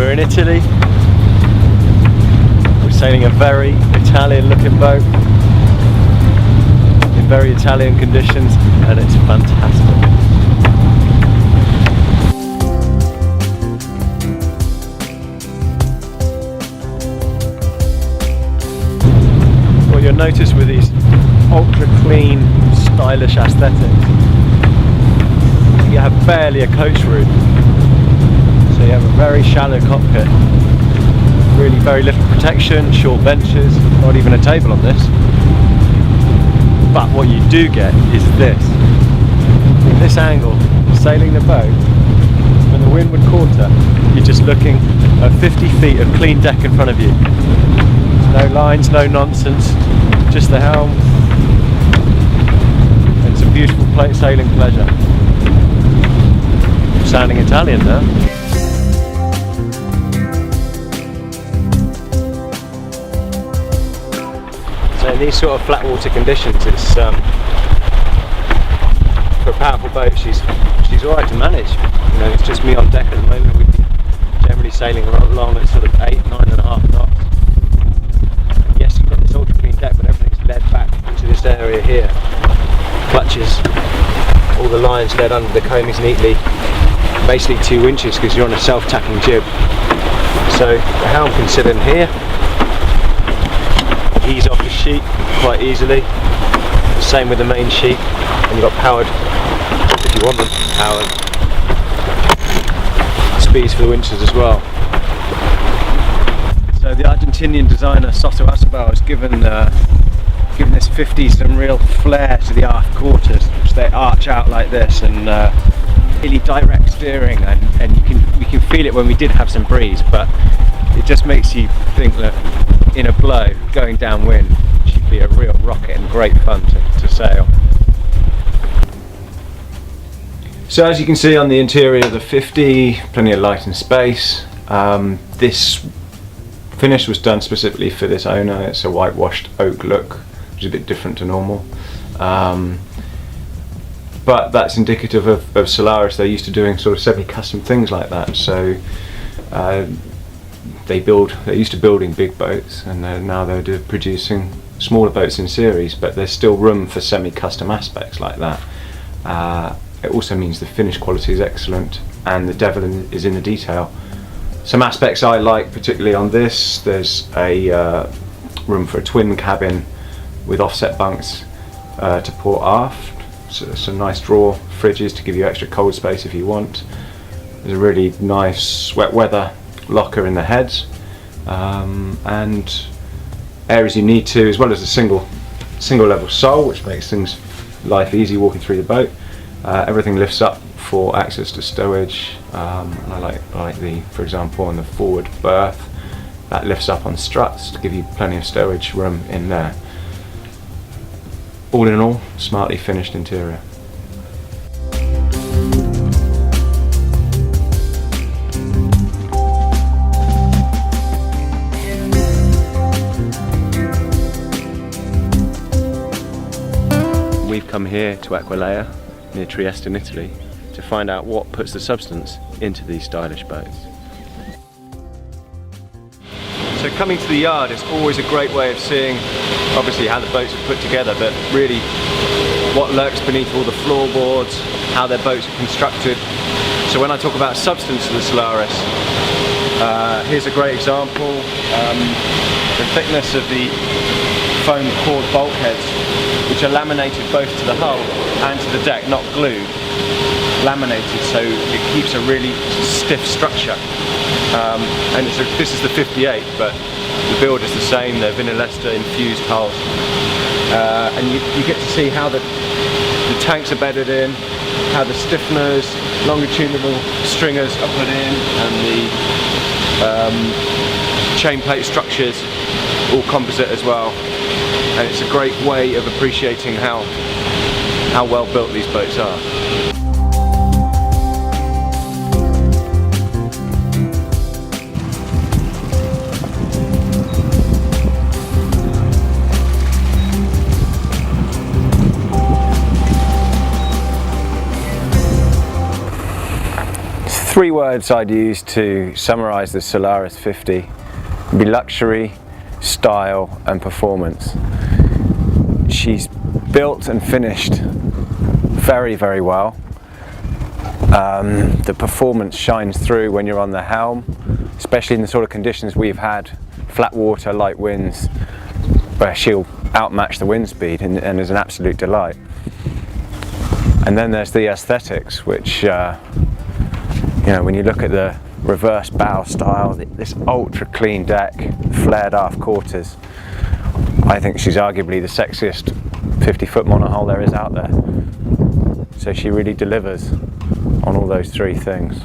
We're in Italy. We're sailing a very Italian looking boat in very Italian conditions, and it's fantastic. What you'll notice with these ultra clean, stylish aesthetics, you have barely a coach room. So you have a very shallow cockpit, really very little protection, short benches, not even a table on this. But what you do get is this. In this angle, sailing the boat, when the wind would quarter, you're just looking at 50 feet of clean deck in front of you. No lines, no nonsense, just the helm. It's a beautiful sailing pleasure. I'm sounding Italian now. So in these sort of flat water conditions, it's for a powerful boat, she's alright to manage. You know, it's just me on deck at the moment. We've been generally sailing along at sort of 8–9.5 knots. And yes, you've got this ultra clean deck, but everything's led back into this area here. Clutches, all the lines led under the coamings neatly, basically 2 inches because you're on a self-tacking jib. So the helm can sit in here, ease off the sheet quite easily. The same with the main sheet, and you've got powered, if you want them powered, speeds for the winches as well. So the Argentinian designer Soto Asabal has given this 50 some real flair to the aft quarters, which they arch out like this, and really direct steering, and you can feel it when we did have some breeze, but it just makes you think that in a blow, going downwind should be a real rocket and great fun to sail. So as you can see on the interior of the 50, plenty of light and space. This finish was done specifically for this owner. It's a whitewashed oak look, which is a bit different to normal. But that's indicative of Solaris. They're used to doing sort of semi-custom things like that. So they're used to building big boats, and now they're producing smaller boats in series, but there's still room for semi-custom aspects like that. It also means the finish quality is excellent, and the devil is in the detail. Some aspects I like particularly on this: there's a room for a twin cabin with offset bunks to port aft, so some nice drawer fridges to give you extra cold space if you want. There's a really nice wet weather locker in the heads, and areas you need to, as well as a single level sole, which makes life easy walking through the boat. Everything lifts up for access to stowage. I like for example, on the forward berth, that lifts up on struts to give you plenty of stowage room in there. All in all, smartly finished interior. We've come here to Aquileia, near Trieste in Italy, to find out what puts the substance into these stylish boats. So coming to the yard is always a great way of seeing, obviously, how the boats are put together, but really what lurks beneath all the floorboards, how their boats are constructed. So when I talk about substance of the Solaris, here's a great example. The thickness of the foam cord bulkheads, which are laminated both to the hull and to the deck, not glued, laminated, so it keeps a really stiff structure. And this is the 58, but the build is the same. They're Vinalesta infused hulls, and you get to see how the tanks are bedded in, how the stiffeners, longitudinal stringers are put in, and the chain plate structures, all composite as well. And it's a great way of appreciating how well built these boats are. Three words I'd use to summarise the Solaris 50 would be luxury, style and performance. She's built and finished very, very well. The performance shines through when you're on the helm, especially in the sort of conditions we've had, flat water, light winds, where she'll outmatch the wind speed and is an absolute delight. And then there's the aesthetics, which when you look at the reverse bow style, this ultra clean deck, flared aft quarters, I think she's arguably the sexiest 50-foot monohull there is out there. So she really delivers on all those three things.